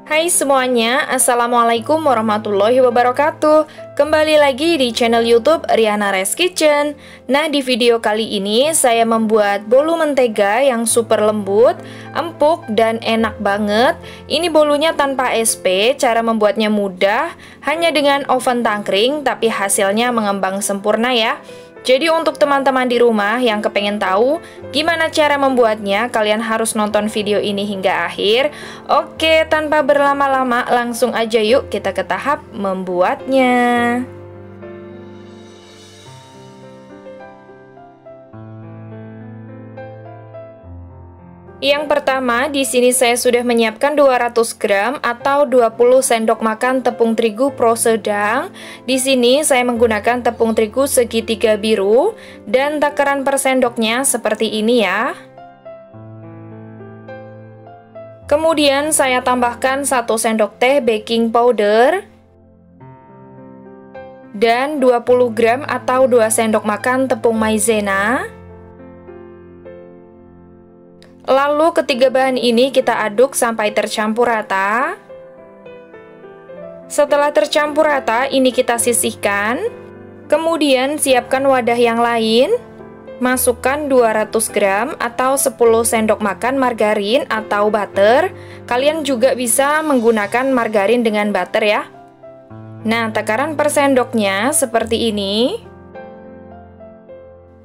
Hai semuanya, Assalamualaikum warahmatullahi wabarakatuh. Kembali lagi di channel YouTube Riana Res Kitchen. Nah, di video kali ini saya membuat bolu mentega yang super lembut, empuk, dan enak banget. Ini bolunya tanpa SP, cara membuatnya mudah, hanya dengan oven tangkring, tapi hasilnya mengembang sempurna ya. Jadi untuk teman-teman di rumah yang kepengen tahu gimana cara membuatnya, kalian harus nonton video ini hingga akhir. Oke, tanpa berlama-lama langsung aja yuk kita ke tahap membuatnya. Yang pertama, di sini saya sudah menyiapkan 200 gram atau 20 sendok makan tepung terigu pro sedang. Di sini saya menggunakan tepung terigu segitiga biru dan takaran per sendoknya seperti ini ya. Kemudian saya tambahkan 1 sendok teh baking powder dan 20 gram atau 2 sendok makan tepung maizena. Lalu ketiga bahan ini kita aduk sampai tercampur rata. Setelah tercampur rata, ini kita sisihkan. Kemudian siapkan wadah yang lain. Masukkan 200 gram atau 10 sendok makan margarin atau butter. Kalian juga bisa menggunakan margarin dengan butter ya. Nah, takaran per sendoknya seperti ini.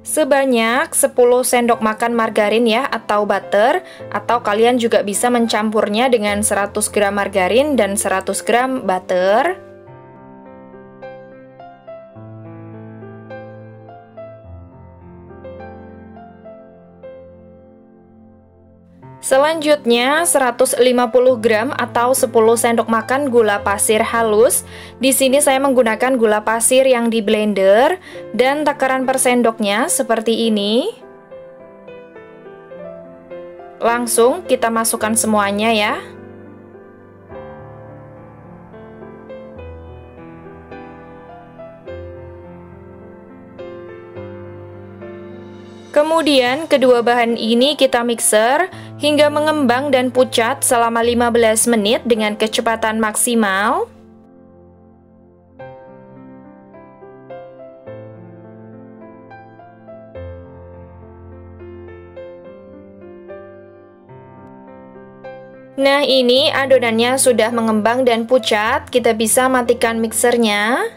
Sebanyak 10 sendok makan margarin ya atau butter, atau kalian juga bisa mencampurnya dengan 100 gram margarin dan 100 gram butter. Selanjutnya 150 gram atau 10 sendok makan gula pasir halus. Di sini saya menggunakan gula pasir yang di blender dan takaran per sendoknya seperti ini. Langsung kita masukkan semuanya ya. Kemudian kedua bahan ini kita mixer hingga mengembang dan pucat selama 15 menit dengan kecepatan maksimal. Nah, ini adonannya sudah mengembang dan pucat, kita bisa matikan mixernya.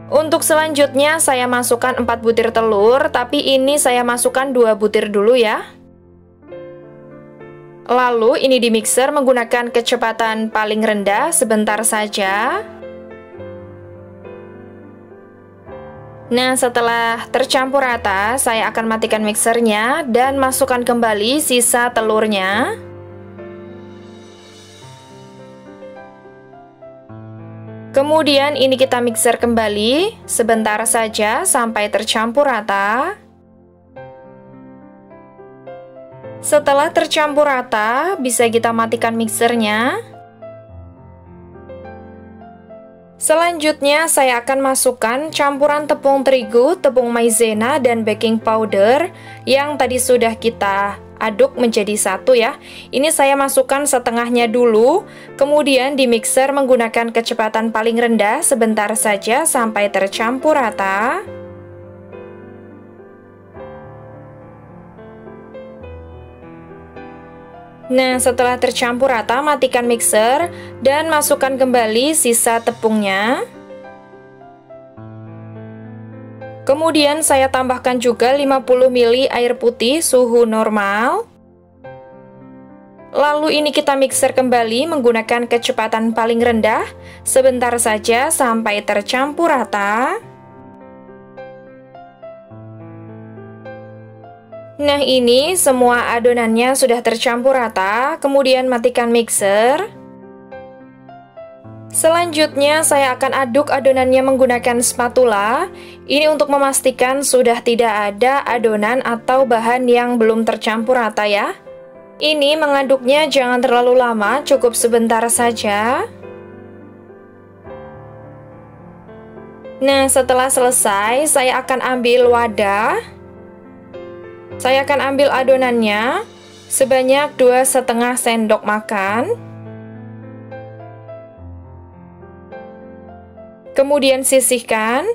Untuk selanjutnya saya masukkan 4 butir telur, tapi ini saya masukkan 2 butir dulu ya. Lalu ini di mixer menggunakan kecepatan paling rendah sebentar saja. Nah, setelah tercampur rata, saya akan matikan mixernya dan masukkan kembali sisa telurnya. Kemudian ini kita mixer kembali sebentar saja sampai tercampur rata. Setelah tercampur rata, bisa kita matikan mixernya. Selanjutnya saya akan masukkan campuran tepung terigu, tepung maizena, dan baking powder yang tadi sudah kita aduk menjadi satu ya. Ini saya masukkan setengahnya dulu, kemudian di mixer menggunakan kecepatan paling rendah sebentar saja sampai tercampur rata. Nah, setelah tercampur rata, matikan mixer dan masukkan kembali sisa tepungnya. Kemudian saya tambahkan juga 50 ml air putih suhu normal. Lalu ini kita mixer kembali menggunakan kecepatan paling rendah sebentar saja sampai tercampur rata. Nah, ini semua adonannya sudah tercampur rata, kemudian matikan mixer. Selanjutnya saya akan aduk adonannya menggunakan spatula. Ini untuk memastikan sudah tidak ada adonan atau bahan yang belum tercampur rata ya. Ini mengaduknya jangan terlalu lama, cukup sebentar saja. Nah, setelah selesai saya akan ambil wadah. Saya akan ambil adonannya, sebanyak 2,5 sendok makan. Kemudian sisihkan.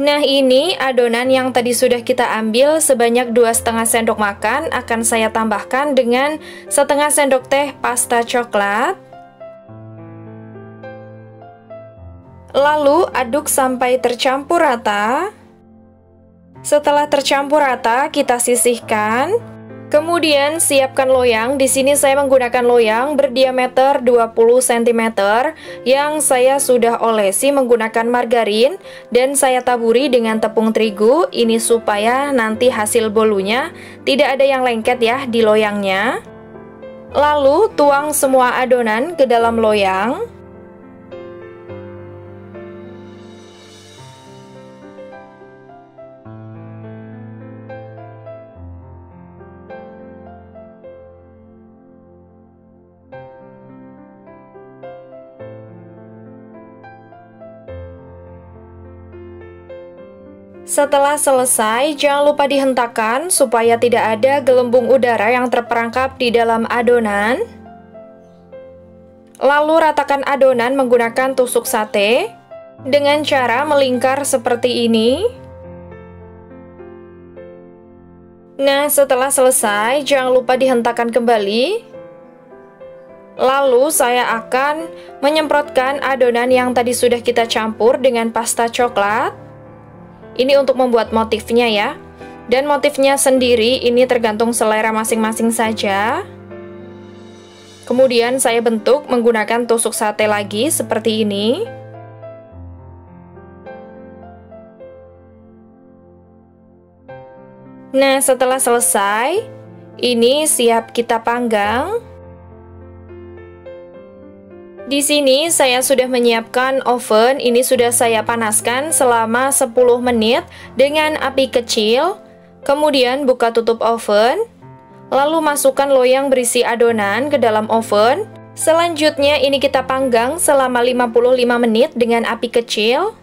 Nah, ini adonan yang tadi sudah kita ambil sebanyak 2,5 sendok makan akan saya tambahkan dengan setengah sendok teh pasta coklat. Lalu aduk sampai tercampur rata. Setelah tercampur rata, kita sisihkan. Kemudian siapkan loyang. Di sini saya menggunakan loyang berdiameter 20 cm yang saya sudah olesi menggunakan margarin dan saya taburi dengan tepung terigu. Ini supaya nanti hasil bolunya tidak ada yang lengket ya di loyangnya. Lalu tuang semua adonan ke dalam loyang. Setelah selesai, jangan lupa dihentakkan supaya tidak ada gelembung udara yang terperangkap di dalam adonan. Lalu ratakan adonan menggunakan tusuk sate dengan cara melingkar seperti ini. Nah, setelah selesai, jangan lupa dihentakkan kembali. Lalu saya akan menyemprotkan adonan yang tadi sudah kita campur dengan pasta coklat. Ini untuk membuat motifnya ya. Dan motifnya sendiri ini tergantung selera masing-masing saja. Kemudian saya bentuk menggunakan tusuk sate lagi seperti ini. Nah, setelah selesai, ini siap kita panggang. Di sini saya sudah menyiapkan oven, ini sudah saya panaskan selama 10 menit dengan api kecil. Kemudian buka tutup oven, lalu masukkan loyang berisi adonan ke dalam oven. Selanjutnya ini kita panggang selama 55 menit dengan api kecil.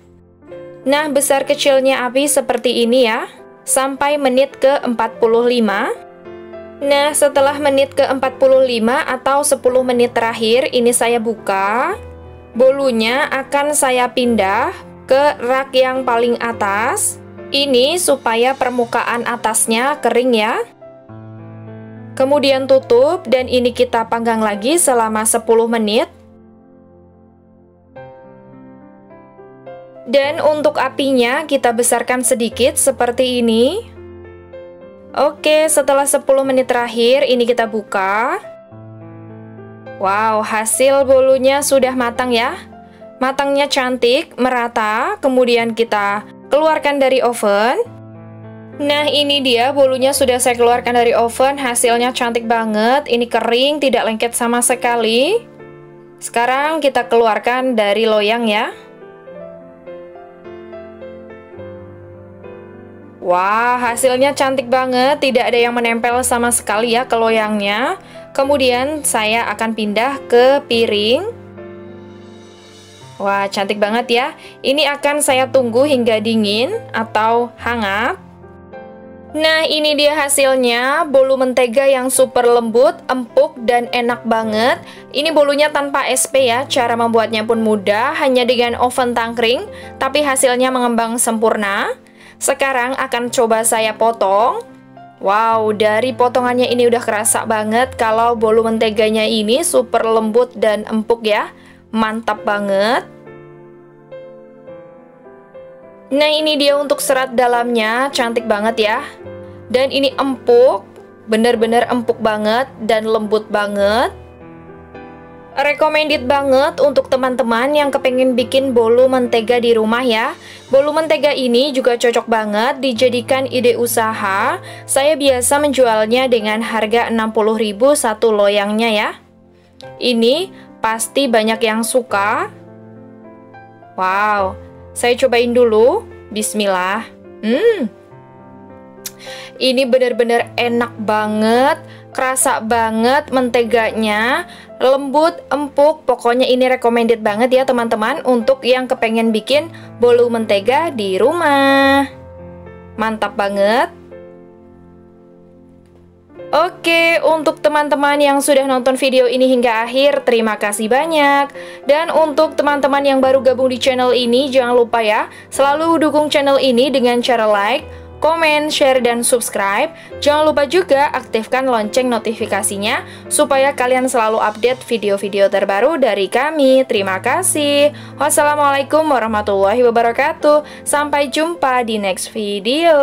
Nah, besar kecilnya api seperti ini ya, sampai menit ke-45. Nah, setelah menit ke-45 atau 10 menit terakhir, ini saya buka. Bolunya akan saya pindah ke rak yang paling atas. Ini supaya permukaan atasnya kering ya. Kemudian tutup dan ini kita panggang lagi selama 10 menit. Dan untuk apinya kita besarkan sedikit seperti ini. Oke, setelah 10 menit terakhir ini kita buka. Wow, hasil bolunya sudah matang ya. Matangnya cantik, merata. Kemudian kita keluarkan dari oven. Nah, ini dia bolunya sudah saya keluarkan dari oven. Hasilnya cantik banget. Ini kering, tidak lengket sama sekali. Sekarang kita keluarkan dari loyang ya. Wah, hasilnya cantik banget, tidak ada yang menempel sama sekali ya ke loyangnya. Kemudian saya akan pindah ke piring. Wah, cantik banget ya. Ini akan saya tunggu hingga dingin atau hangat. Nah, ini dia hasilnya, bolu mentega yang super lembut, empuk, dan enak banget. Ini bolunya tanpa SP ya, cara membuatnya pun mudah, hanya dengan oven tangkring, tapi hasilnya mengembang sempurna. Sekarang akan coba saya potong. Wow, dari potongannya ini udah kerasa banget kalau bolu menteganya ini super lembut dan empuk ya. Mantap banget. Nah, ini dia untuk serat dalamnya, cantik banget ya. Dan ini empuk, bener-bener empuk banget dan lembut banget. Recommended banget untuk teman-teman yang kepengen bikin bolu mentega di rumah ya. Bolu mentega ini juga cocok banget dijadikan ide usaha. Saya biasa menjualnya dengan harga 60.000 satu loyangnya ya. Ini pasti banyak yang suka. Wow, saya cobain dulu. Bismillah. Ini bener-bener enak banget, kerasa banget menteganya, lembut, empuk. Pokoknya ini recommended banget ya teman-teman untuk yang kepengen bikin bolu mentega di rumah. Mantap banget. Oke, untuk teman-teman yang sudah nonton video ini hingga akhir, terima kasih banyak. Dan untuk teman-teman yang baru gabung di channel ini, jangan lupa ya, selalu dukung channel ini dengan cara like, komen, share, dan subscribe. Jangan lupa juga aktifkan lonceng notifikasinya, supaya kalian selalu update video-video terbaru dari kami. Terima kasih. Wassalamualaikum warahmatullahi wabarakatuh. Sampai jumpa di next video.